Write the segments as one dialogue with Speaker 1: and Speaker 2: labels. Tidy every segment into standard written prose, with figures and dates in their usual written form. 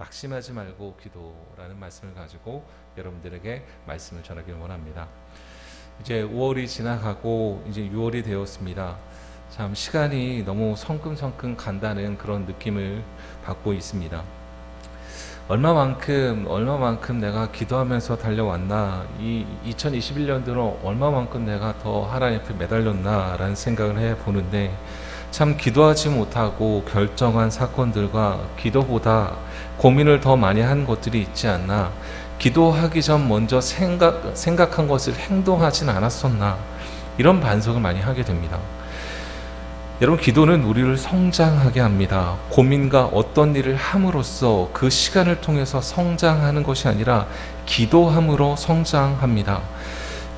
Speaker 1: 낙심하지 말고 기도라는 말씀을 가지고 여러분들에게 말씀을 전하길 원합니다. 이제 5월이 지나가고 이제 6월이 되었습니다. 참 시간이 너무 성큼성큼 간다는 그런 느낌을 받고 있습니다. 얼마만큼 내가 기도하면서 달려왔나, 이 2021년도는 얼마만큼 내가 더 하나님 앞에 매달렸나라는 생각을 해보는데, 참 기도하지 못하고 결정한 사건들과 기도보다 고민을 더 많이 한 것들이 있지 않나, 기도하기 전 먼저 생각한 것을 행동하진 않았었나, 이런 반성을 많이 하게 됩니다. 여러분, 기도는 우리를 성장하게 합니다. 고민과 어떤 일을 함으로써 그 시간을 통해서 성장하는 것이 아니라 기도함으로 성장합니다.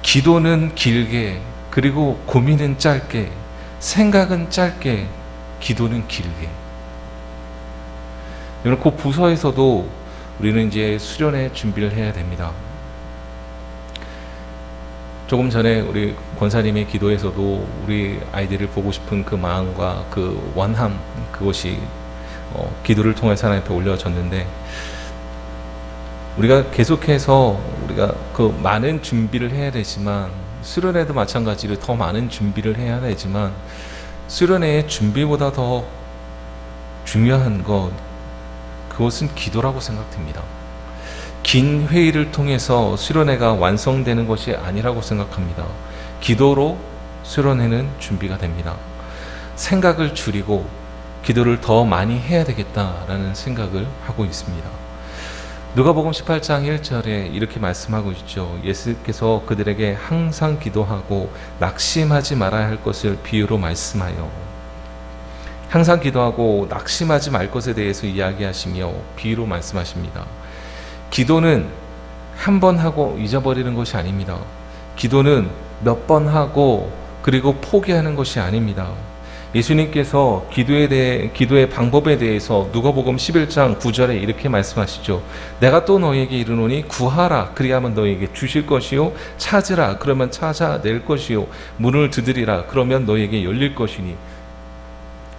Speaker 1: 기도는 길게, 그리고 고민은 짧게, 생각은 짧게, 기도는 길게. 여러분, 그 부서에서도 우리는 이제 수련회 준비를 해야 됩니다. 조금 전에 우리 권사님의 기도에서도 우리 아이들을 보고 싶은 그 마음과 그 원함, 그것이 기도를 통해서 하나님 앞에 올려졌는데, 우리가 계속해서 우리가 그 많은 준비를 해야 되지만, 수련회도 마찬가지로 더 많은 준비를 해야 되지만, 수련회의 준비보다 더 중요한 것, 그것은 기도라고 생각됩니다. 긴 회의를 통해서 수련회가 완성되는 것이 아니라고 생각합니다. 기도로 수련회는 준비가 됩니다. 생각을 줄이고 기도를 더 많이 해야 되겠다라는 생각을 하고 있습니다. 누가복음 18장 1절에 이렇게 말씀하고 있죠. 예수께서 그들에게 항상 기도하고 낙심하지 말아야 할 것을 비유로 말씀하여, 항상 기도하고 낙심하지 말 것에 대해서 이야기하시며 비유로 말씀하십니다. 기도는 한 번 하고 잊어버리는 것이 아닙니다. 기도는 몇 번 하고 그리고 포기하는 것이 아닙니다. 예수님께서 기도의 방법에 대해서 누가복음 11장 9절에 이렇게 말씀하시죠. 내가 또 너희에게 이르노니 구하라 그리하면 너희에게 주실 것이요, 찾으라 그러면 찾아낼 것이요, 문을 두드리라 그러면 너희에게 열릴 것이니.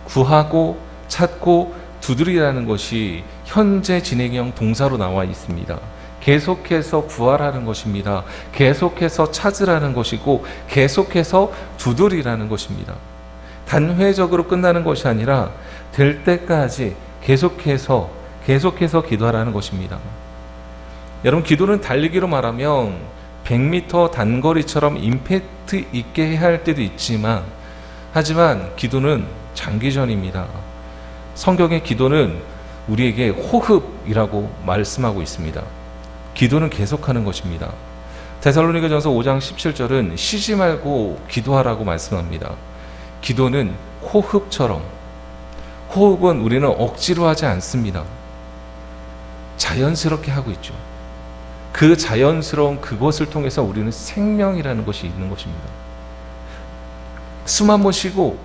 Speaker 1: 구하고 찾고 두드리라는 것이 현재 진행형 동사로 나와 있습니다. 계속해서 구하라는 것입니다. 계속해서 찾으라는 것이고 계속해서 두드리라는 것입니다. 단회적으로 끝나는 것이 아니라 될 때까지 계속해서 기도하라는 것입니다. 여러분, 기도는 달리기로 말하면 100m 단거리처럼 임팩트 있게 해야 할 때도 있지만, 하지만 기도는 장기전입니다. 성경의 기도는 우리에게 호흡이라고 말씀하고 있습니다. 기도는 계속하는 것입니다. 데살로니가전서 5장 17절은 쉬지 말고 기도하라고 말씀합니다. 기도는 호흡처럼, 호흡은 우리는 억지로 하지 않습니다. 자연스럽게 하고 있죠. 그 자연스러운 그것을 통해서 우리는 생명이라는 것이 있는 것입니다. 숨 한 번 쉬고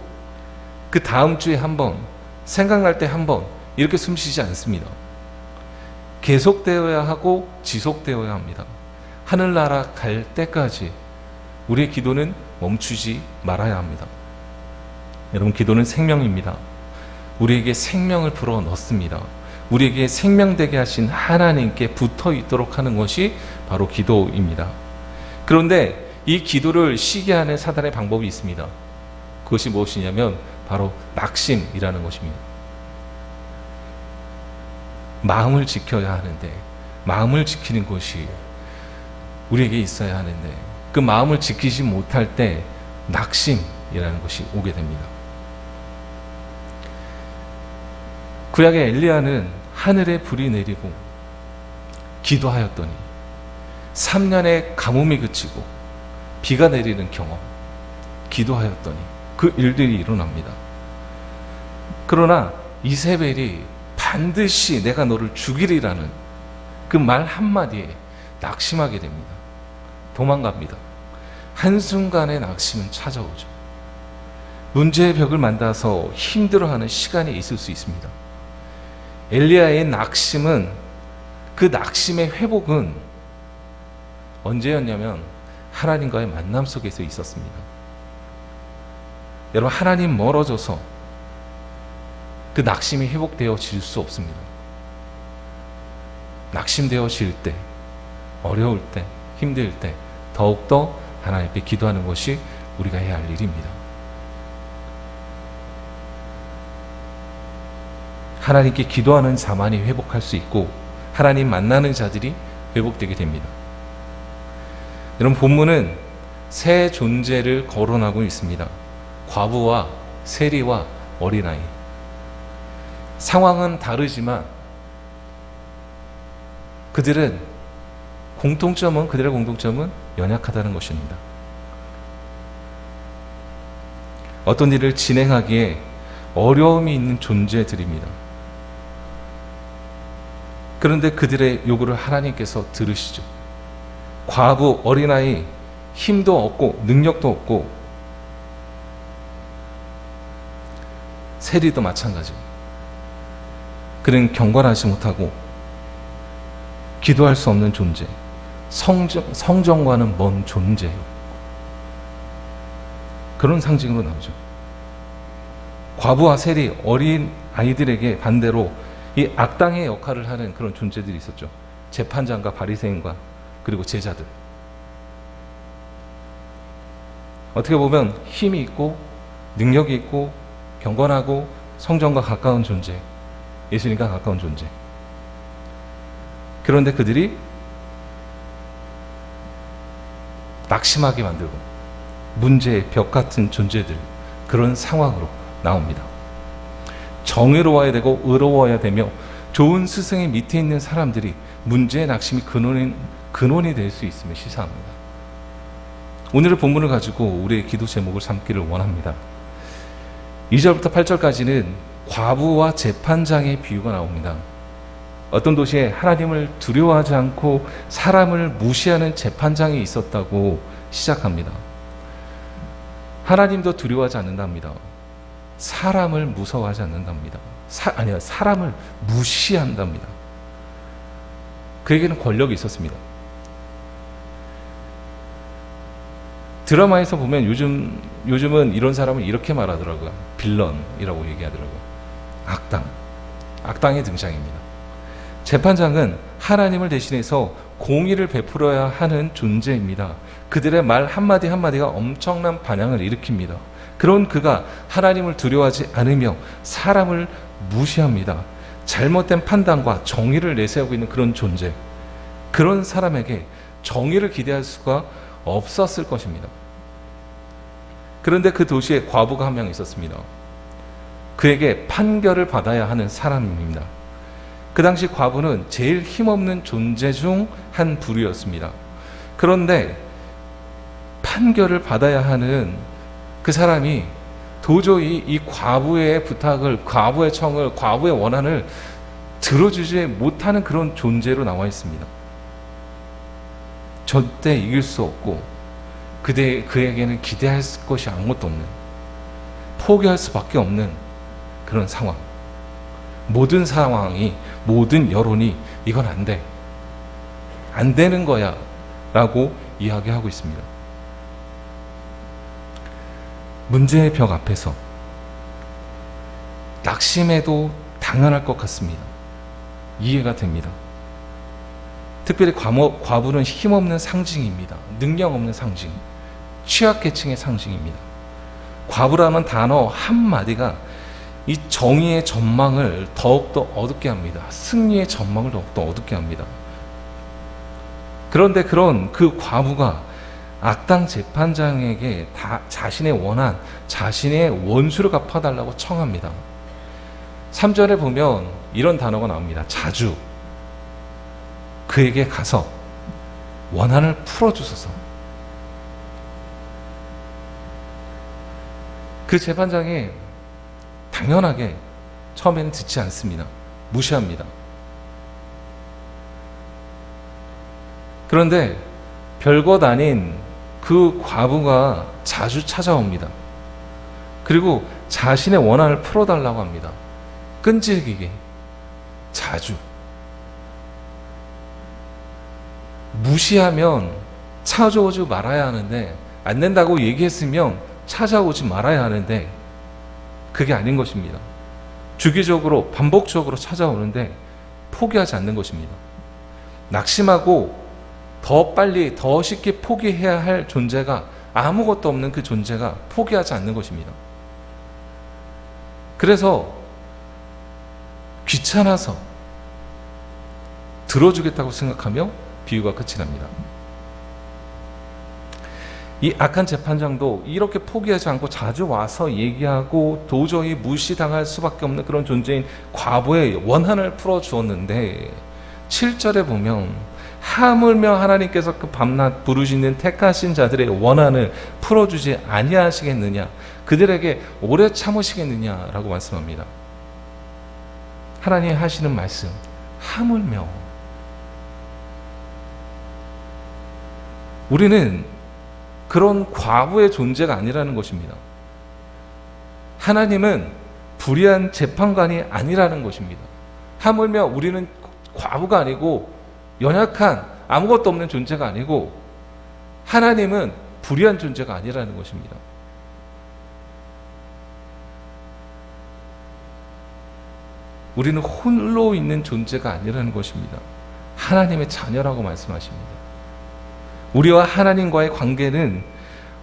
Speaker 1: 그 다음 주에 한 번, 생각날 때 한 번, 이렇게 숨 쉬지 않습니다. 계속되어야 하고 지속되어야 합니다. 하늘나라 갈 때까지 우리의 기도는 멈추지 말아야 합니다. 여러분, 기도는 생명입니다. 우리에게 생명을 불어 넣습니다. 우리에게 생명되게 하신 하나님께 붙어 있도록 하는 것이 바로 기도입니다. 그런데 이 기도를 쉬게 하는 사단의 방법이 있습니다. 그것이 무엇이냐면 바로 낙심이라는 것입니다. 마음을 지켜야 하는데, 마음을 지키는 것이 우리에게 있어야 하는데, 그 마음을 지키지 못할 때 낙심이라는 것이 오게 됩니다. 구약의 엘리야는 하늘에 불이 내리고 기도하였더니 3년의 가뭄이 그치고 비가 내리는 경험, 기도하였더니 그 일들이 일어납니다. 그러나 이세벨이 반드시 내가 너를 죽이리라는 그 말 한마디에 낙심하게 됩니다. 도망갑니다. 한순간에 낙심은 찾아오죠. 문제의 벽을 만나서 힘들어하는 시간이 있을 수 있습니다. 엘리야의 낙심은, 그 낙심의 회복은 언제였냐면 하나님과의 만남 속에서 있었습니다. 여러분, 하나님 멀어져서 그 낙심이 회복되어질 수 없습니다. 낙심되어질 때, 어려울 때, 힘들 때 더욱더 하나님께 기도하는 것이 우리가 해야 할 일입니다. 하나님께 기도하는 자만이 회복할 수 있고 하나님 만나는 자들이 회복되게 됩니다. 여러분, 본문은 세 존재를 거론하고 있습니다. 과부와 세리와 어린아이. 상황은 다르지만 그들의 공통점은 연약하다는 것입니다. 어떤 일을 진행하기에 어려움이 있는 존재들입니다. 그런데 그들의 요구를 하나님께서 들으시죠. 과부, 어린아이, 힘도 없고 능력도 없고, 세리도 마찬가지입니다. 그는 경건하지 못하고 기도할 수 없는 존재, 성정과는 먼 존재예요. 그런 상징으로 나오죠. 과부와 세리, 어린 아이들에게 반대로 이 악당의 역할을 하는 그런 존재들이 있었죠. 재판장과 바리새인과 그리고 제자들. 어떻게 보면 힘이 있고 능력이 있고 경건하고 성전과 가까운 존재, 예수님과 가까운 존재. 그런데 그들이 낙심하게 만들고 문제의 벽 같은 존재들, 그런 상황으로 나옵니다. 정의로워야 되고 의로워야 되며 좋은 스승의 밑에 있는 사람들이 문제의 낙심이 근원이 될 수 있음을 시사합니다. 오늘의 본문을 가지고 우리의 기도 제목을 삼기를 원합니다. 2절부터 8절까지는 과부와 재판장의 비유가 나옵니다. 어떤 도시에 하나님을 두려워하지 않고 사람을 무시하는 재판장이 있었다고 시작합니다. 하나님도 두려워하지 않는답니다. 사람을 무서워하지 않는답니다. 사람을 무시한답니다. 그에게는 권력이 있었습니다. 드라마에서 보면 요즘은 이런 사람을 이렇게 말하더라고요. 빌런이라고 얘기하더라고요. 악당의 등장입니다. 재판장은 하나님을 대신해서 공의를 베풀어야 하는 존재입니다. 그들의 말 한마디 한마디가 엄청난 반향을 일으킵니다. 그런 그가 하나님을 두려워하지 않으며 사람을 무시합니다. 잘못된 판단과 정의를 내세우고 있는 그런 존재, 그런 사람에게 정의를 기대할 수가 없었을 것입니다. 그런데 그 도시에 과부가 한 명 있었습니다. 그에게 판결을 받아야 하는 사람입니다. 그 당시 과부는 제일 힘없는 존재 중 한 부류였습니다. 그런데 판결을 받아야 하는 그 사람이 도저히 이 과부의 부탁을, 과부의 청을, 과부의 원한을 들어주지 못하는 그런 존재로 나와 있습니다. 절대 이길 수 없고 그에게는 기대할 것이 아무것도 없는, 포기할 수밖에 없는 그런 상황. 모든 상황이, 모든 여론이 이건 안 돼, 안 되는 거야 라고 이야기하고 있습니다. 문제의 벽 앞에서 낙심해도 당연할 것 같습니다. 이해가 됩니다. 특별히 과부는 힘없는 상징입니다. 능력 없는 상징, 취약계층의 상징입니다. 과부라는 단어 한마디가 이 정의의 전망을 더욱더 어둡게 합니다. 승리의 전망을 더욱더 어둡게 합니다. 그런데 그런 그 과부가 악당 재판장에게 자신의 원한, 자신의 원수를 갚아달라고 청합니다. 3절에 보면 이런 단어가 나옵니다. 자주. 그에게 가서 원한을 풀어주소서. 그 재판장이 당연하게 처음에는 듣지 않습니다. 무시합니다. 그런데 별것 아닌 그 과부가 자주 찾아옵니다. 그리고 자신의 원한을 풀어달라고 합니다. 끈질기게, 자주. 무시하면 찾아오지 말아야 하는데, 안 된다고 얘기했으면 찾아오지 말아야 하는데 그게 아닌 것입니다. 주기적으로 반복적으로 찾아오는데 포기하지 않는 것입니다. 낙심하고 더 빨리 더 쉽게 포기해야 할 존재가, 아무것도 없는 그 존재가 포기하지 않는 것입니다. 그래서 귀찮아서 들어주겠다고 생각하며 비유가 끝이 납니다. 이 악한 재판장도 이렇게 포기하지 않고 자주 와서 얘기하고 도저히 무시당할 수밖에 없는 그런 존재인 과부의 원한을 풀어주었는데, 7절에 보면 하물며 하나님께서 그 밤낮 부르짖는 택하신 자들의 원한을 풀어주지 아니하시겠느냐, 그들에게 오래 참으시겠느냐라고 말씀합니다. 하나님이 하시는 말씀, 하물며. 우리는 그런 과부의 존재가 아니라는 것입니다. 하나님은 불의한 재판관이 아니라는 것입니다. 하물며 우리는 과부가 아니고 연약한 아무것도 없는 존재가 아니고, 하나님은 불의한 존재가 아니라는 것입니다. 우리는 홀로 있는 존재가 아니라는 것입니다. 하나님의 자녀라고 말씀하십니다. 우리와 하나님과의 관계는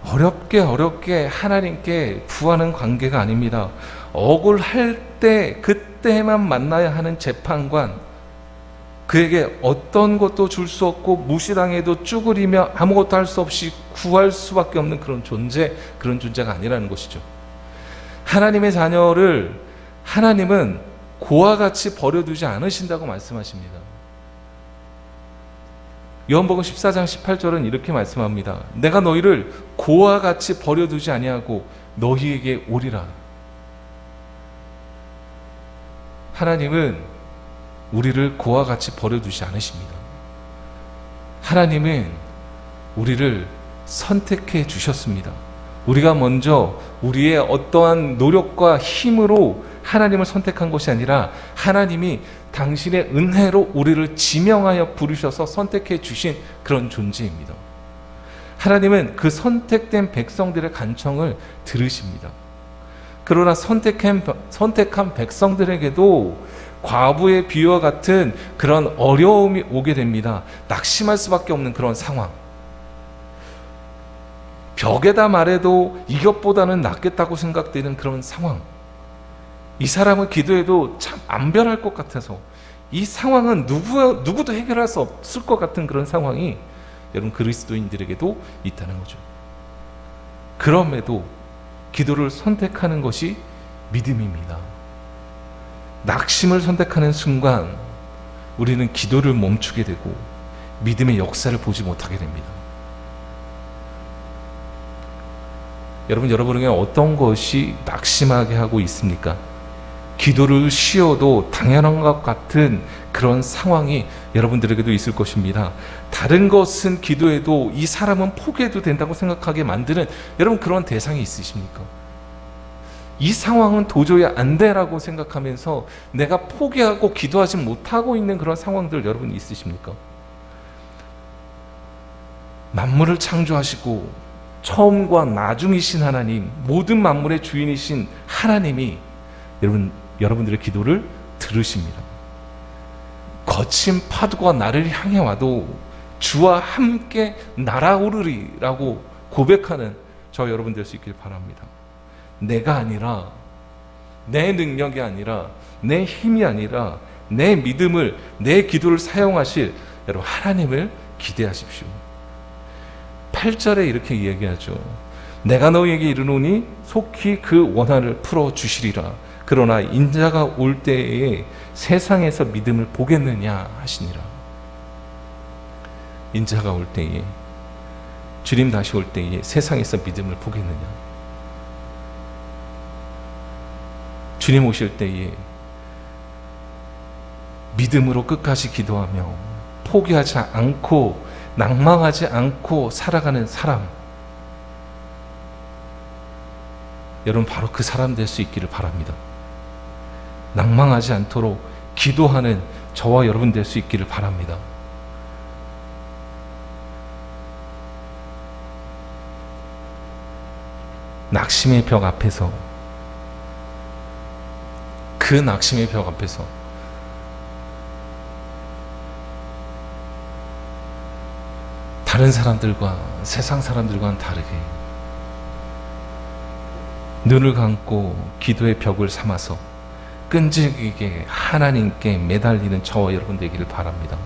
Speaker 1: 어렵게 하나님께 구하는 관계가 아닙니다. 억울할 때 그때만 만나야 하는 재판관, 그에게 어떤 것도 줄 수 없고 무시당해도 쭈그리며 아무것도 할 수 없이 구할 수밖에 없는 그런 존재, 그런 존재가 아니라는 것이죠. 하나님의 자녀를 하나님은 고와 같이 버려두지 않으신다고 말씀하십니다. 요한복음 14장 18절은 이렇게 말씀합니다. 내가 너희를 고와 같이 버려두지 아니하고 너희에게 오리라. 하나님은 우리를 고와 같이 버려두지 않으십니다. 하나님은 우리를 선택해 주셨습니다. 우리가 먼저 우리의 어떠한 노력과 힘으로 하나님을 선택한 것이 아니라, 하나님이 당신의 은혜로 우리를 지명하여 부르셔서 선택해 주신 그런 존재입니다. 하나님은 그 선택된 백성들의 간청을 들으십니다. 그러나 선택한 백성들에게도 과부의 비유와 같은 그런 어려움이 오게 됩니다. 낙심할 수밖에 없는 그런 상황. 벽에다 말해도 이것보다는 낫겠다고 생각되는 그런 상황. 이 사람은 기도해도 참 안 변할 것 같아서, 이 상황은 누구도 해결할 수 없을 것 같은 그런 상황이 여러분 그리스도인들에게도 있다는 거죠. 그럼에도 기도를 선택하는 것이 믿음입니다. 낙심을 선택하는 순간 우리는 기도를 멈추게 되고 믿음의 역사를 보지 못하게 됩니다. 여러분에게 어떤 것이 낙심하게 하고 있습니까? 기도를 쉬어도 당연한 것 같은 그런 상황이 여러분들에게도 있을 것입니다. 다른 것은 기도해도 이 사람은 포기해도 된다고 생각하게 만드는 여러분 그런 대상이 있으십니까? 이 상황은 도저히 안 돼라고 생각하면서 내가 포기하고 기도하지 못하고 있는 그런 상황들 여러분 있으십니까? 만물을 창조하시고 처음과 나중이신 하나님, 모든 만물의 주인이신 하나님이 여러분들의 기도를 들으십니다. 거친 파도가 나를 향해 와도 주와 함께 날아오르리라고 고백하는 저 여러분 될 수 있길 바랍니다. 내가 아니라, 내 능력이 아니라, 내 힘이 아니라 내 믿음을, 내 기도를 사용하실 여러분 하나님을 기대하십시오. 8절에 이렇게 이야기하죠. 내가 너희에게 이르노니 속히 그 원한을 풀어주시리라. 그러나 인자가 올 때에 세상에서 믿음을 보겠느냐 하시니라. 인자가 올 때에, 주님 다시 올 때에 세상에서 믿음을 보겠느냐. 주님 오실 때에 믿음으로 끝까지 기도하며 포기하지 않고 낭망하지 않고 살아가는 사람, 여러분 바로 그 사람 될 수 있기를 바랍니다. 낭망하지 않도록 기도하는 저와 여러분 될 수 있기를 바랍니다. 낙심의 벽 앞에서, 그 낙심의 벽 앞에서 다른 사람들과, 세상 사람들과는 다르게 눈을 감고 기도의 벽을 삼아서 끈질기게 하나님께 매달리는 저와 여러분 되기를 바랍니다.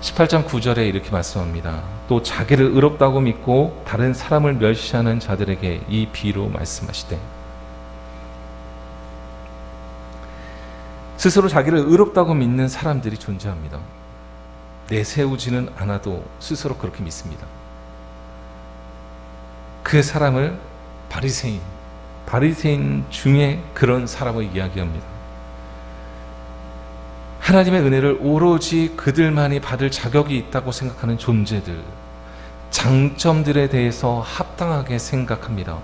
Speaker 1: 18장 9절에 이렇게 말씀합니다. 또 자기를 의롭다고 믿고 다른 사람을 멸시하는 자들에게 이 비로 말씀하시되, 스스로 자기를 의롭다고 믿는 사람들이 존재합니다. 내세우지는 않아도 스스로 그렇게 믿습니다. 그 사람을 바리새인 중에 그런 사람을 이야기합니다. 하나님의 은혜를 오로지 그들만이 받을 자격이 있다고 생각하는 존재들, 장점들에 대해서 합당하게 생각합니다.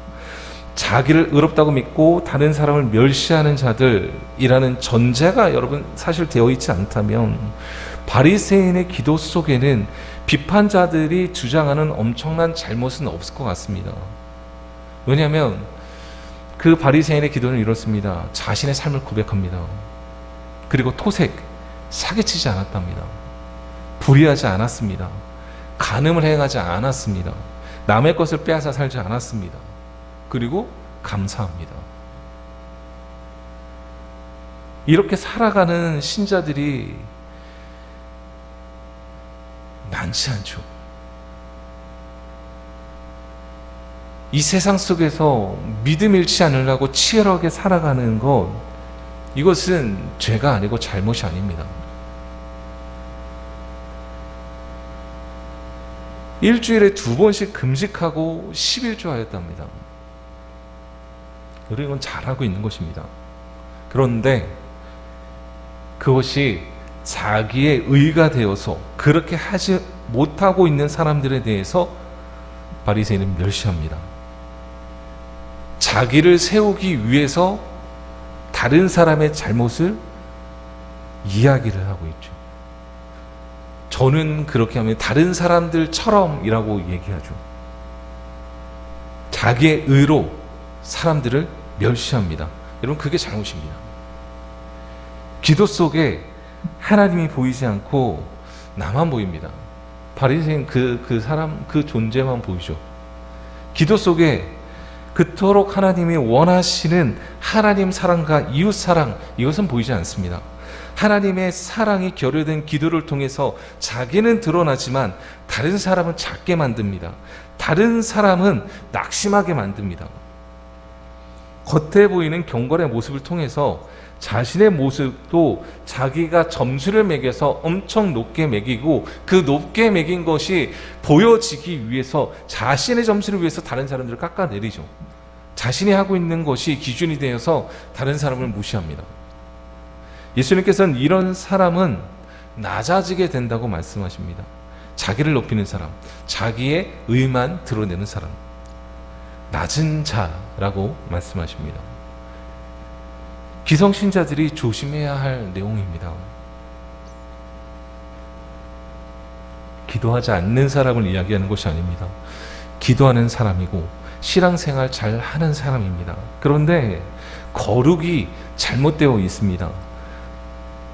Speaker 1: 자기를 의롭다고 믿고 다른 사람을 멸시하는 자들이라는 전제가 여러분 사실 되어 있지 않다면 바리새인의 기도 속에는 비판자들이 주장하는 엄청난 잘못은 없을 것 같습니다. 왜냐하면 그 바리새인의 기도는 이렇습니다. 자신의 삶을 고백합니다. 그리고 사기치지 않았답니다. 불의하지 않았습니다. 간음을 행하지 않았습니다. 남의 것을 빼앗아 살지 않았습니다. 그리고 감사합니다. 이렇게 살아가는 신자들이 많지 않죠. 이 세상 속에서 믿음 잃지 않으려고 치열하게 살아가는 것, 이것은 죄가 아니고 잘못이 아닙니다. 일주일에 2번씩 금식하고 11조 하였답니다. 우리는 이건 잘하고 있는 것입니다. 그런데 그것이 자기의 의가 되어서 그렇게 하지 못하고 있는 사람들에 대해서 바리새인은 멸시합니다. 자기를 세우기 위해서 다른 사람의 잘못을 이야기를 하고 있죠. 저는 그렇게 하면 다른 사람들처럼이라고 얘기하죠. 자기의 의로 사람들을 멸시합니다. 여러분, 그게 잘못입니다. 기도 속에 하나님이 보이지 않고 나만 보입니다. 바리새인 그 사람, 그 존재만 보이죠. 기도 속에 그토록 하나님이 원하시는 하나님 사랑과 이웃 사랑, 이것은 보이지 않습니다. 하나님의 사랑이 결여된 기도를 통해서 자기는 드러나지만 다른 사람은 작게 만듭니다. 다른 사람은 낙심하게 만듭니다. 겉에 보이는 경건의 모습을 통해서 자신의 모습도 자기가 점수를 매겨서 엄청 높게 매기고, 그 높게 매긴 것이 보여지기 위해서 자신의 점수를 위해서 다른 사람들을 깎아내리죠. 자신이 하고 있는 것이 기준이 되어서 다른 사람을 무시합니다. 예수님께서는 이런 사람은 낮아지게 된다고 말씀하십니다. 자기를 높이는 사람, 자기의 의만 드러내는 사람, 낮은 자라고 말씀하십니다. 기성신자들이 조심해야 할 내용입니다. 기도하지 않는 사람을 이야기하는 것이 아닙니다. 기도하는 사람이고 신앙생활 잘 하는 사람입니다. 그런데 거룩이 잘못되어 있습니다.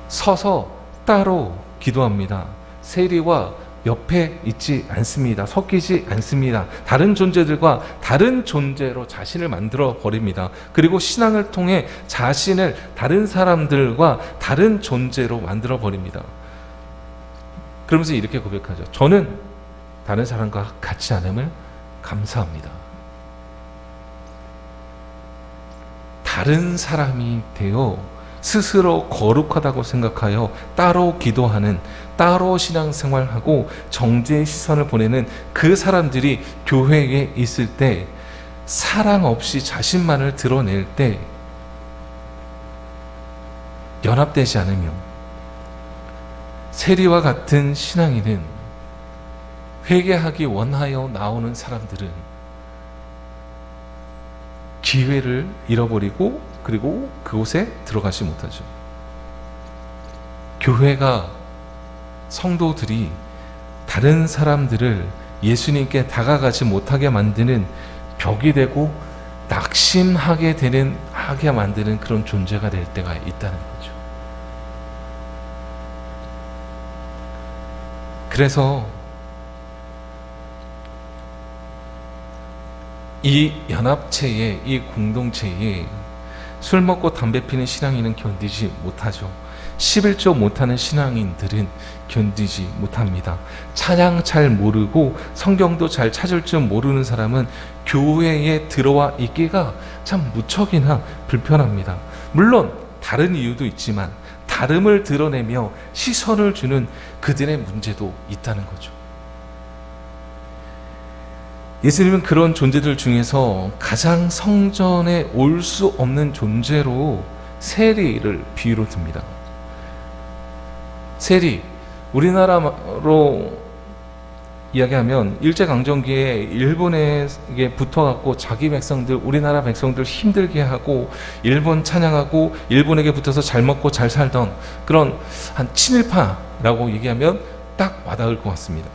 Speaker 1: 서서 따로 기도합니다. 세리와 옆에 있지 않습니다. 섞이지 않습니다. 다른 존재들과 다른 존재로 자신을 만들어 버립니다. 그리고 신앙을 통해 자신을 다른 사람들과 다른 존재로 만들어 버립니다. 그러면서 이렇게 고백하죠. 저는 다른 사람과 같지 않음을 감사합니다. 다른 사람이 되어 스스로 거룩하다고 생각하여 따로 기도하는, 따로 신앙생활하고 정죄의 시선을 보내는 그 사람들이 교회에 있을 때, 사랑 없이 자신만을 드러낼 때 연합되지 않으며, 세리와 같은 신앙인은 회개하기 원하여 나오는 사람들은 기회를 잃어버리고 그리고 그곳에 들어가지 못하죠. 교회가, 성도들이 다른 사람들을 예수님께 다가가지 못하게 만드는 벽이 되고 낙심하게 만드는 그런 존재가 될 때가 있다는 거죠. 그래서 이 연합체에, 이 공동체에 술 먹고 담배 피는 신앙인은 견디지 못하죠. 11조 못하는 신앙인들은 견디지 못합니다. 찬양 잘 모르고 성경도 잘 찾을 줄 모르는 사람은 교회에 들어와 있기가 참 무척이나 불편합니다. 물론 다른 이유도 있지만 다름을 드러내며 시선을 주는 그들의 문제도 있다는 거죠. 예수님은 그런 존재들 중에서 가장 성전에 올 수 없는 존재로 세리를 비유로 듭니다. 세리, 우리나라로 이야기하면 일제강점기에 일본에게 붙어갖고 자기 백성들, 우리나라 백성들 힘들게 하고 일본 찬양하고 일본에게 붙어서 잘 먹고 잘 살던 그런 한 친일파라고 얘기하면 딱 와닿을 것 같습니다.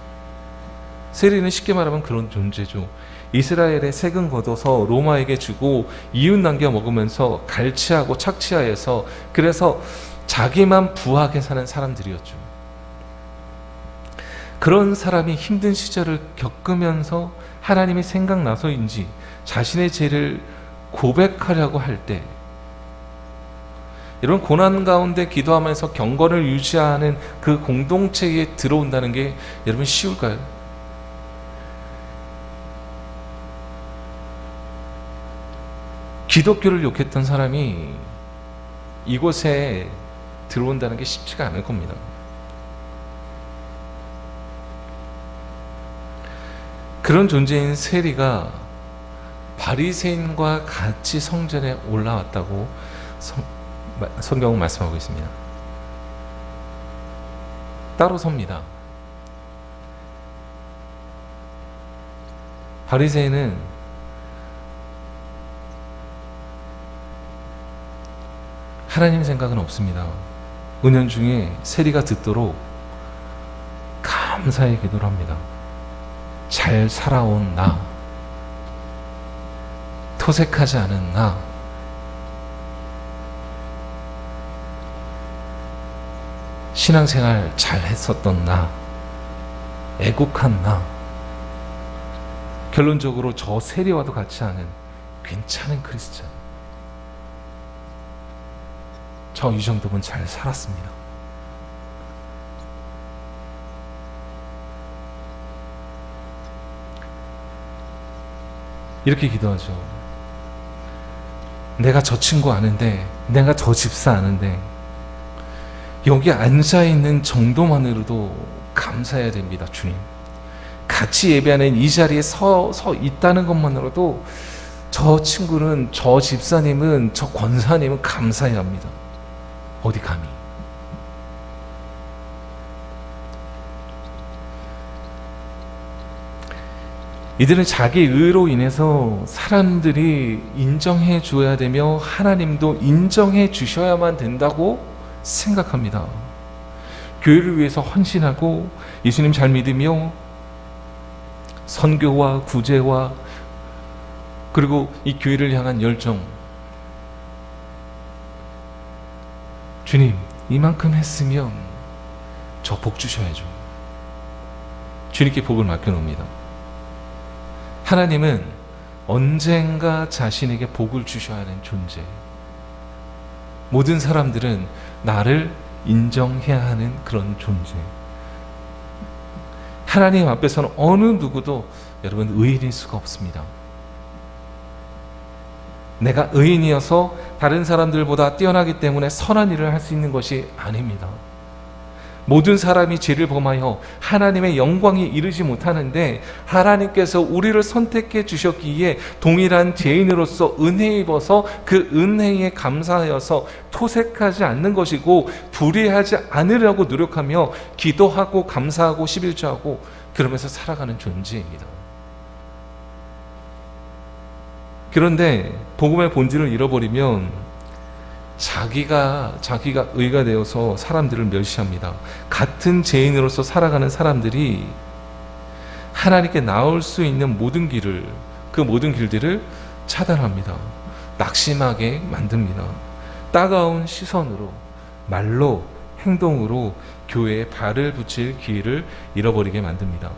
Speaker 1: 세리는 쉽게 말하면 그런 존재죠. 이스라엘의 세금 걷어서 로마에게 주고 이웃 남겨 먹으면서 갈취하고 착취하여서 그래서 자기만 부하게 사는 사람들이었죠. 그런 사람이 힘든 시절을 겪으면서 하나님이 생각나서인지 자신의 죄를 고백하려고 할 때, 이런 고난 가운데 기도하면서 경건을 유지하는 그 공동체에 들어온다는 게 여러분 쉬울까요? 기독교를 욕했던 사람이 이곳에 들어온다는 게 쉽지가 않을 겁니다. 그런 존재인 세리가 바리새인과 같이 성전에 올라왔다고 성경은 말씀하고 있습니다. 따로 섭니다. 바리새인은 하나님 생각은 없습니다. 은연중에 세리가 듣도록 감사의 기도를 합니다. 잘 살아온 나, 토색하지 않은 나, 신앙생활 잘 했었던 나, 애국한 나, 결론적으로 저 세리와도 같지 않은 괜찮은 크리스찬, 저 이 정도면 잘 살았습니다. 이렇게 기도하죠. 내가 저 친구 아는데, 내가 저 집사 아는데, 여기 앉아있는 정도만으로도 감사해야 됩니다. 주님, 같이 예배하는 이 자리에 서 있다는 것만으로도 저 친구는, 저 집사님은, 저 권사님은 감사해야 합니다. 어디 감히. 이들은 자기 의로 인해서 사람들이 인정해 줘야 되며 하나님도 인정해 주셔야만 된다고 생각합니다. 교회를 위해서 헌신하고 예수님 잘 믿으며 선교와 구제와 그리고 이 교회를 향한 열정, 주님 이만큼 했으면 저 복 주셔야죠. 주님께 복을 맡겨놓습니다. 하나님은 언젠가 자신에게 복을 주셔야 하는 존재, 모든 사람들은 나를 인정해야 하는 그런 존재. 하나님 앞에서는 어느 누구도 여러분 의인일 수가 없습니다. 내가 의인이어서 다른 사람들보다 뛰어나기 때문에 선한 일을 할 수 있는 것이 아닙니다. 모든 사람이 죄를 범하여 하나님의 영광에 이르지 못하는데 하나님께서 우리를 선택해 주셨기에 동일한 죄인으로서 은혜 입어서 그 은혜에 감사하여서 토색하지 않는 것이고 불의하지 않으려고 노력하며 기도하고 감사하고 11조하고 그러면서 살아가는 존재입니다. 그런데 복음의 본질을 잃어버리면 자기가 의가 되어서 사람들을 멸시합니다. 같은 죄인으로서 살아가는 사람들이 하나님께 나올 수 있는 모든 길을, 그 모든 길들을 차단합니다. 낙심하게 만듭니다. 따가운 시선으로, 말로, 행동으로 교회에 발을 붙일 기회를 잃어버리게 만듭니다.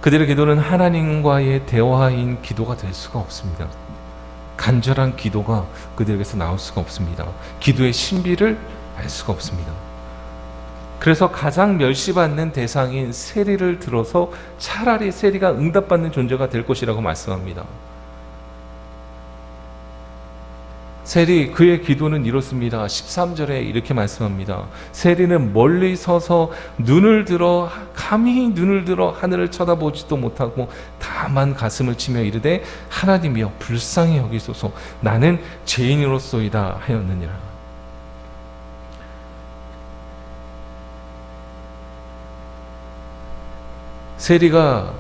Speaker 1: 그들의 기도는 하나님과의 대화인 기도가 될 수가 없습니다. 간절한 기도가 그들에게서 나올 수가 없습니다. 기도의 신비를 알 수가 없습니다. 그래서 가장 멸시받는 대상인 세리를 들어서 차라리 세리가 응답받는 존재가 될 것이라고 말씀합니다. 세리, 그의 기도는 이렇습니다. 13절에 이렇게 말씀합니다. 세리는 멀리 서서 감히 눈을 들어 하늘을 쳐다보지도 못하고 다만 가슴을 치며 이르되 하나님이여 불쌍히 여기소서 나는 죄인으로소이다 하였느니라. 세리가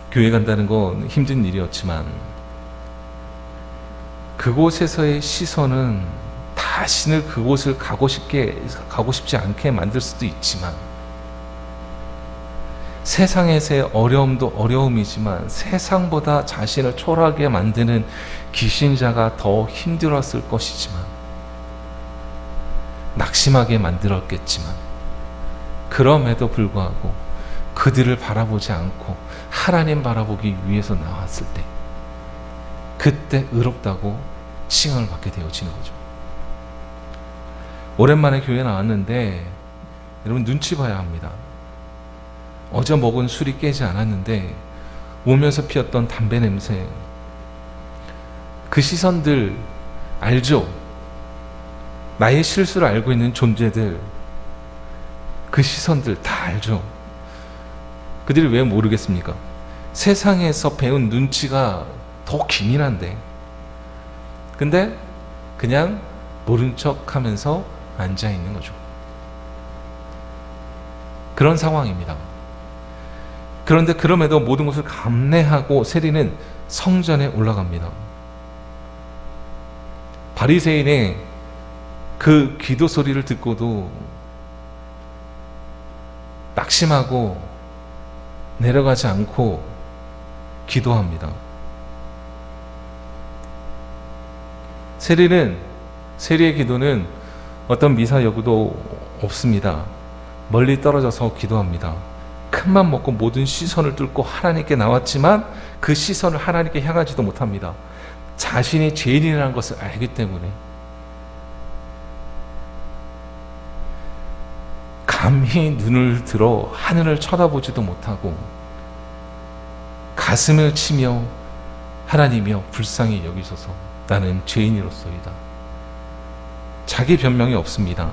Speaker 1: 교회 간다는 건 힘든 일이었지만 그곳에서의 시선은 다시는 그곳을 가고 싶지 않게 만들 수도 있지만, 세상에서의 어려움도 어려움이지만 세상보다 자신을 초라하게 만드는 귀신자가 더 힘들었을 것이지만, 낙심하게 만들었겠지만, 그럼에도 불구하고 그들을 바라보지 않고 하나님 바라보기 위해서 나왔을 때 그때 의롭다고 칭함을 받게 되어지는 거죠. 오랜만에 교회 나왔는데 여러분 눈치 봐야 합니다. 어제 먹은 술이 깨지 않았는데 오면서 피웠던 담배 냄새, 그 시선들 알죠? 나의 실수를 알고 있는 존재들, 그 시선들 다 알죠? 그들이 왜 모르겠습니까? 세상에서 배운 눈치가 더 기민한데, 근데 그냥 모른 척 하면서 앉아 있는 거죠. 그런 상황입니다. 그런데 그럼에도 모든 것을 감내하고 세리는 성전에 올라갑니다. 바리새인의 그 기도 소리를 듣고도 낙심하고 내려가지 않고 기도합니다. 세리의 기도는 어떤 미사 여구도 없습니다. 멀리 떨어져서 기도합니다. 큰맘 먹고 모든 시선을 뚫고 하나님께 나왔지만 그 시선을 하나님께 향하지도 못합니다. 자신이 죄인이라는 것을 알기 때문에 감히 눈을 들어 하늘을 쳐다보지도 못하고 가슴을 치며 하나님이여 불쌍히 여기소서 나는 죄인이로소이다. 자기 변명이 없습니다.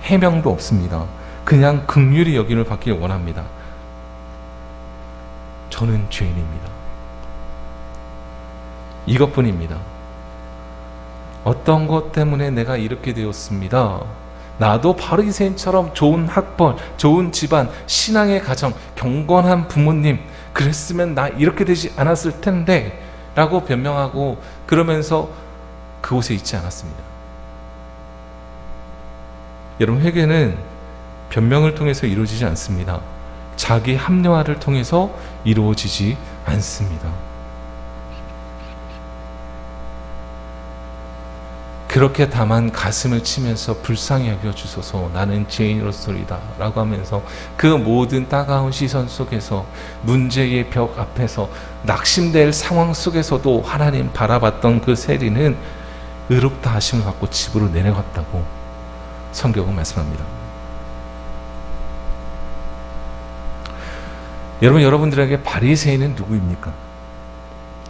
Speaker 1: 해명도 없습니다. 그냥 긍휼히 여김을 받길 원합니다. 저는 죄인입니다. 이것뿐입니다. 어떤 것 때문에 내가 이렇게 되었습니다. 나도 바리새인처럼 좋은 학벌, 좋은 집안, 신앙의 가정, 경건한 부모님 그랬으면 나 이렇게 되지 않았을 텐데 라고 변명하고 그러면서 그곳에 있지 않았습니다. 여러분, 회개는 변명을 통해서 이루어지지 않습니다. 자기 합리화를 통해서 이루어지지 않습니다. 그렇게 다만 가슴을 치면서 불쌍히 여겨주소서 나는 죄인으로소이다 라고 하면서 그 모든 따가운 시선 속에서, 문제의 벽 앞에서, 낙심될 상황 속에서도 하나님 바라봤던 그 세리는 의롭다 하심을 받고 집으로 내려갔다고 성경은 말씀합니다. 여러분들에게 바리새인은 누구입니까?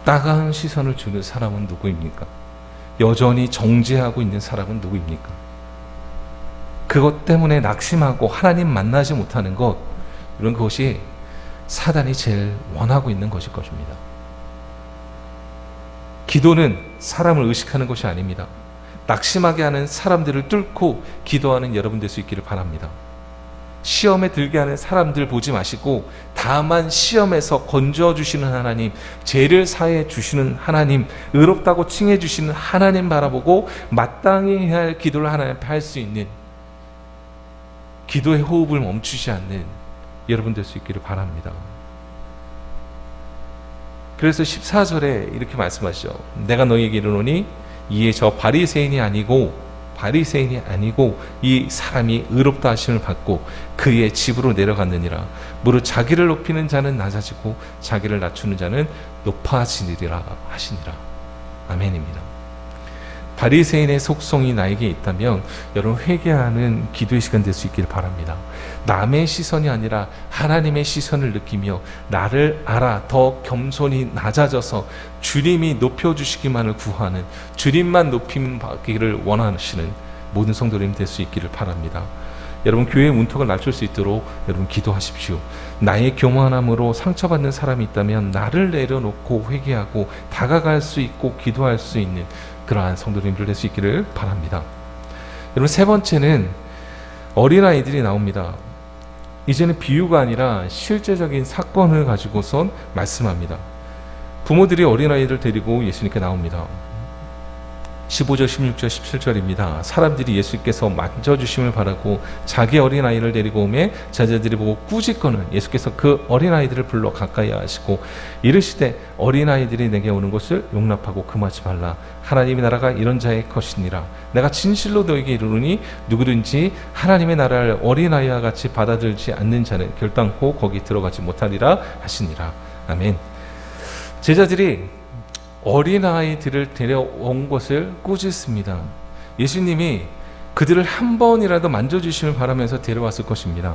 Speaker 1: 따가운 시선을 주는 사람은 누구입니까? 여전히 정죄하고 있는 사람은 누구입니까? 그것 때문에 낙심하고 하나님 만나지 못하는 것, 이런 것이 사단이 제일 원하고 있는 것일 것입니다. 기도는 사람을 의식하는 것이 아닙니다. 낙심하게 하는 사람들을 뚫고 기도하는 여러분 될 수 있기를 바랍니다. 시험에 들게 하는 사람들 보지 마시고 다만 시험에서 건져 주시는 하나님, 죄를 사해 주시는 하나님, 의롭다고 칭해 주시는 하나님 바라보고 마땅히 해야 할 기도를 하나님 앞에 할 수 있는, 기도의 호흡을 멈추지 않는 여러분 될 수 있기를 바랍니다. 그래서 14절에 이렇게 말씀하시죠. 내가 너희에게 이르노니 이에 저 바리새인이 아니고 이 사람이 의롭다 하심을 받고 그의 집으로 내려갔느니라. 무릇 자기를 높이는 자는 낮아지고 자기를 낮추는 자는 높아지리라 하시니라. 아멘입니다. 바리새인의 속성이 나에게 있다면 여러분 회개하는 기도의 시간 될 수 있기를 바랍니다. 남의 시선이 아니라 하나님의 시선을 느끼며 나를 알아 더 겸손히 낮아져서 주님이 높여주시기만을 구하는, 주님만 높임 받기를 원하시는 모든 성도님 될 수 있기를 바랍니다. 여러분 교회의 문턱을 낮출 수 있도록 여러분 기도하십시오. 나의 교만함으로 상처받는 사람이 있다면 나를 내려놓고 회개하고 다가갈 수 있고 기도할 수 있는 그러한 성도님들 될 수 있기를 바랍니다. 여러분 세 번째는 어린아이들이 나옵니다. 이제는 비유가 아니라 실제적인 사건을 가지고선 말씀합니다. 부모들이 어린아이를 데리고 예수님께 나옵니다. 15절, 16절, 17절입니다. 사람들이 예수께서 만져주심을 바라고 자기 어린아이를 데리고 오매 제자들이 보고 꾸짖거늘 예수께서 그 어린아이들을 불러 가까이 하시고 이르시되 어린아이들이 내게 오는 것을 용납하고 금하지 말라. 하나님의 나라가 이런 자의 것이니라. 내가 진실로 너에게 이르노니 누구든지 하나님의 나라를 어린아이와 같이 받아들지 않는 자는 결단코 거기 들어가지 못하리라 하시니라. 아멘. 제자들이 어린아이들을 데려온 것을 꾸짖습니다. 예수님이 그들을 한 번이라도 만져주심을 바라면서 데려왔을 것입니다.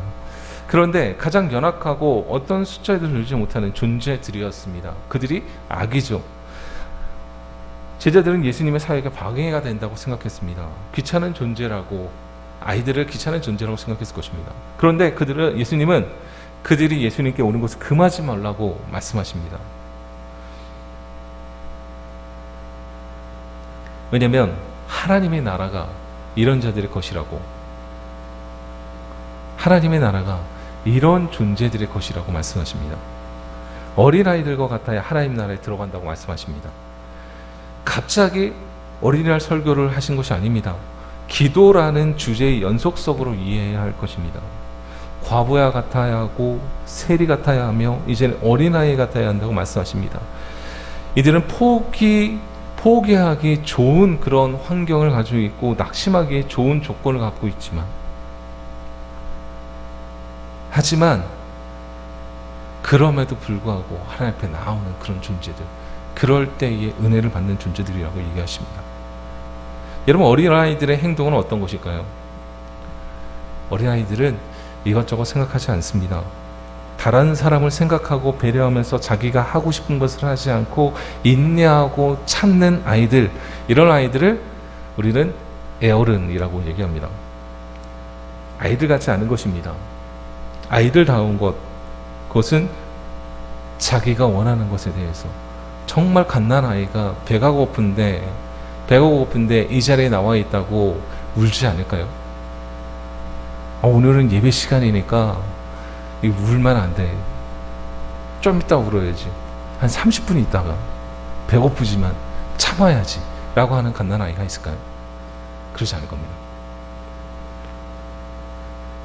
Speaker 1: 그런데 가장 연약하고 어떤 숫자에도 늘지 못하는 존재들이었습니다. 그들이 악이죠. 제자들은 예수님의 사역에 방해가 된다고 생각했습니다. 귀찮은 존재라고, 아이들을 귀찮은 존재라고 생각했을 것입니다. 그런데 예수님은 그들이 예수님께 오는 것을 금하지 말라고 말씀하십니다. 왜냐하면 하나님의 나라가 이런 자들의 것이라고, 하나님의 나라가 이런 존재들의 것이라고 말씀하십니다. 어린아이들과 같아야 하나님 나라에 들어간다고 말씀하십니다. 갑자기 어린이날 설교를 하신 것이 아닙니다. 기도라는 주제의 연속성으로 이해해야 할 것입니다. 과부야 같아야 하고 세리 같아야 하며 이제는 어린아이 같아야 한다고 말씀하십니다. 이들은 포기하기 좋은 그런 환경을 가지고 있고 낙심하기에 좋은 조건을 갖고 있지만, 하지만 그럼에도 불구하고 하나님 앞에 나오는 그런 존재들, 그럴 때에 은혜를 받는 존재들이라고 얘기하십니다. 여러분 어린아이들의 행동은 어떤 것일까요? 어린아이들은 이것저것 생각하지 않습니다. 다른 사람을 생각하고 배려하면서 자기가 하고 싶은 것을 하지 않고 인내하고 참는 아이들, 이런 아이들을 우리는 애어른이라고 얘기합니다. 아이들 같지 않은 것입니다. 아이들다운 것, 그것은 자기가 원하는 것에 대해서, 정말 갓난아이가 배가 고픈데 이 자리에 나와 있다고 울지 않을까요? 오늘은 예배 시간이니까 울면 안 돼. 좀 이따 울어야지. 한 30분 있다가 배고프지만 참아야지 라고 하는 갓난아이가 있을까요? 그러지 않을 겁니다.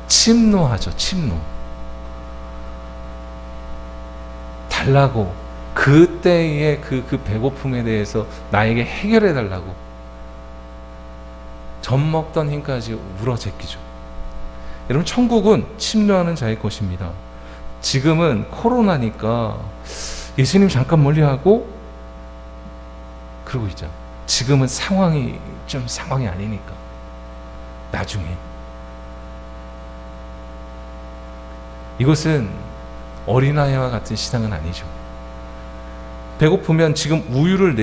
Speaker 1: 침노하죠. 침노. 달라고, 그때의 그 배고픔에 대해서 나에게 해결해 달라고 젖 먹던 힘까지 울어 제끼죠. 여러분 천국은 침노하는 자의 것입니다. 지금은 코로나니까 예수님 잠깐 멀리하고 그러고 있죠. 지금은 상황이 아니니까 나중에. 이것은 어린아이와 같은 시상은 아니죠. 배고프면 지금 우유를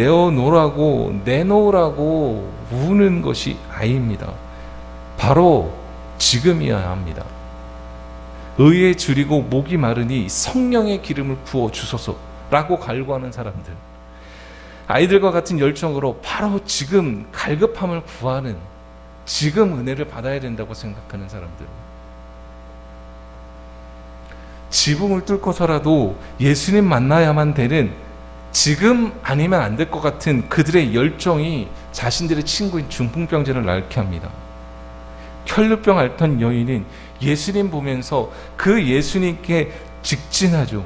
Speaker 1: 내놓으라고 우는 것이 아이입니다. 바로 지금이어야 합니다. 의에 줄이고 목이 마르니 성령의 기름을 부어 주소서라고 갈구하는 사람들, 아이들과 같은 열정으로 바로 지금 갈급함을 구하는, 지금 은혜를 받아야 된다고 생각하는 사람들, 지붕을 뚫고서라도 예수님 만나야만 되는, 지금 아니면 안 될 것 같은 그들의 열정이 자신들의 친구인 중풍병자를 앓게 합니다. 혈루병 앓던 여인은 예수님 보면서 그 예수님께 직진하죠.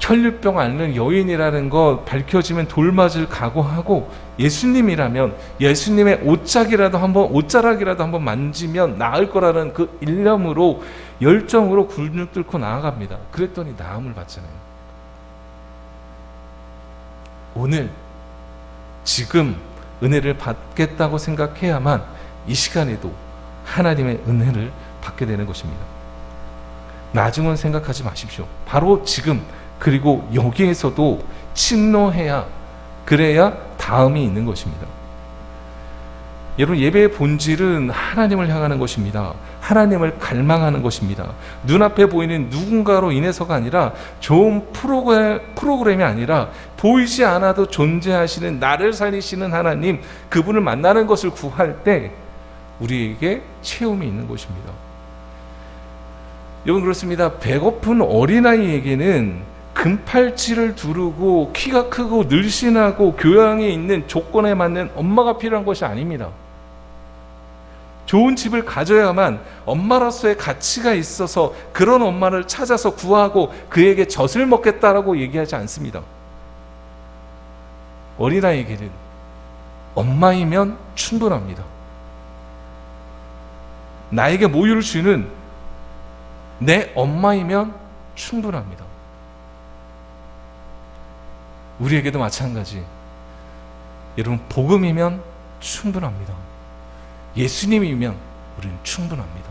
Speaker 1: 혈류병 앓는 여인이라는 것 밝혀지면 돌맞을 각오하고 예수님이라면 예수님의 옷자락이라도 한번 만지면 나을 거라는 그 일념으로 열정으로 굴뚝 뚫고 나아갑니다. 그랬더니 나음을 받잖아요. 오늘 지금 은혜를 받겠다고 생각해야만 이 시간에도 하나님의 은혜를 받게 되는 것입니다. 나중은 생각하지 마십시오. 바로 지금 그리고 여기에서도 침노해야, 그래야 다음이 있는 것입니다. 여러분, 예배의 본질은 하나님을 향하는 것입니다. 하나님을 갈망하는 것입니다. 눈앞에 보이는 누군가로 인해서가 아니라, 좋은 프로그램이 아니라 보이지 않아도 존재하시는 나를 살리시는 하나님, 그분을 만나는 것을 구할 때 우리에게 체험이 있는 것입니다. 여러분, 그렇습니다. 배고픈 어린아이에게는 금팔찌를 두르고 키가 크고 늘씬하고 교양에 있는 조건에 맞는 엄마가 필요한 것이 아닙니다. 좋은 집을 가져야만 엄마로서의 가치가 있어서 그런 엄마를 찾아서 구하고 그에게 젖을 먹겠다라고 얘기하지 않습니다. 어린아이에게는 엄마이면 충분합니다. 나에게 모유를 주는 내 엄마이면 충분합니다. 우리에게도 마찬가지. 여러분, 복음이면 충분합니다. 예수님이면 우리는 충분합니다.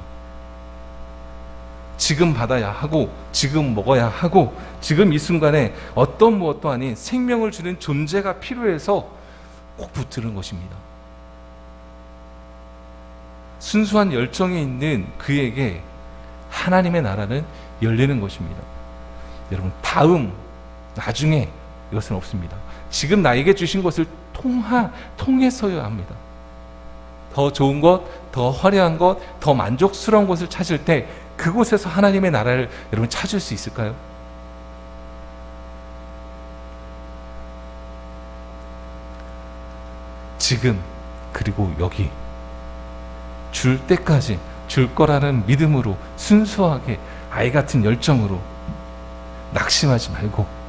Speaker 1: 지금 받아야 하고, 지금 먹어야 하고, 지금 이 순간에 어떤 무엇도 아닌 생명을 주는 존재가 필요해서 꼭 붙드는 것입니다. 순수한 열정이 있는 그에게 하나님의 나라는 열리는 것입니다. 여러분, 다음, 나중에 이것은 없습니다. 지금 나에게 주신 것을 통해서여야 합니다. 더 좋은 것, 더 화려한 것, 더 만족스러운 것을 찾을 때 그곳에서 하나님의 나라를 여러분 찾을 수 있을까요? 지금 그리고 여기 줄 때까지 줄 거라는 믿음으로 순수하게 아이 같은 열정으로 낙심하지 말고,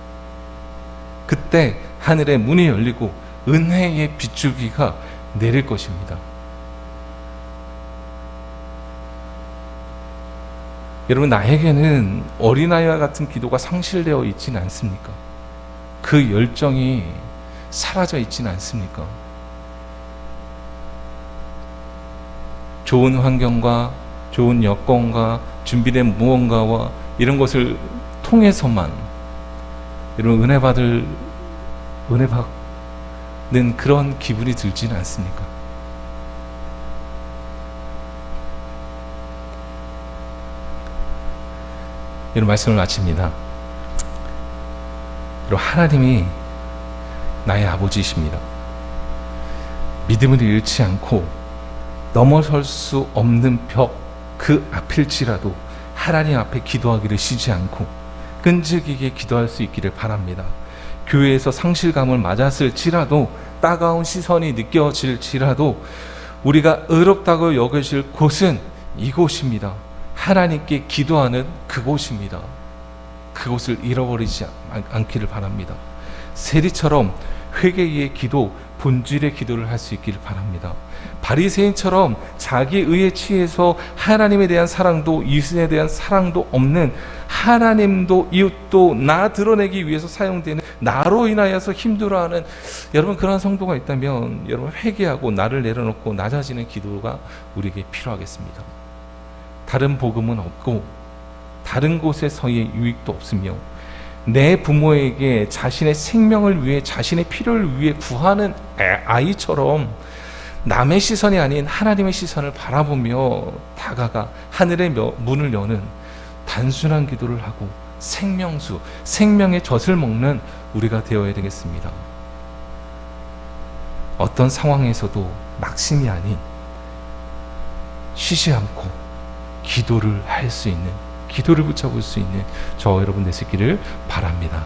Speaker 1: 그때 하늘의 문이 열리고 은혜의 빗줄기가 내릴 것입니다. 여러분, 나에게는 어린아이와 같은 기도가 상실되어 있지는 않습니까? 그 열정이 사라져 있지는 않습니까? 좋은 환경과 좋은 여건과 준비된 무언가와 이런 것을 통해서만 여러분 은혜 받는 그런 기분이 들지는 않습니까? 이런 말씀을 마칩니다. 여러분, 하나님이 나의 아버지이십니다. 믿음을 잃지 않고 넘어설 수 없는 벽 그 앞일지라도 하나님 앞에 기도하기를 쉬지 않고 끈질기게 기도할 수 있기를 바랍니다. 교회에서 상실감을 맞았을지라도, 따가운 시선이 느껴질지라도 우리가 의롭다고 여겨질 곳은 이곳입니다. 하나님께 기도하는 그곳입니다. 그곳을 잃어버리지 않기를 바랍니다. 세리처럼 회개의 기도, 본질의 기도를 할 수 있기를 바랍니다. 바리새인처럼 자기 의에 취해서 하나님에 대한 사랑도 이웃에 대한 사랑도 없는, 하나님도 이웃도 나 드러내기 위해서 사용되는, 나로 인하여서 힘들어하는 여러분, 그런 성도가 있다면 여러분 회개하고 나를 내려놓고 낮아지는 기도가 우리에게 필요하겠습니다. 다른 복음은 없고 다른 곳에서의 유익도 없으며, 내 부모에게 자신의 생명을 위해, 자신의 필요를 위해 구하는 아이처럼 남의 시선이 아닌 하나님의 시선을 바라보며 다가가 하늘의 문을 여는 단순한 기도를 하고 생명수, 생명의 젖을 먹는 우리가 되어야 되겠습니다. 어떤 상황에서도 낙심이 아닌 쉬지 않고 기도를 할 수 있는, 기도를 붙잡을 수 있는 저 여러분 되시기를 바랍니다.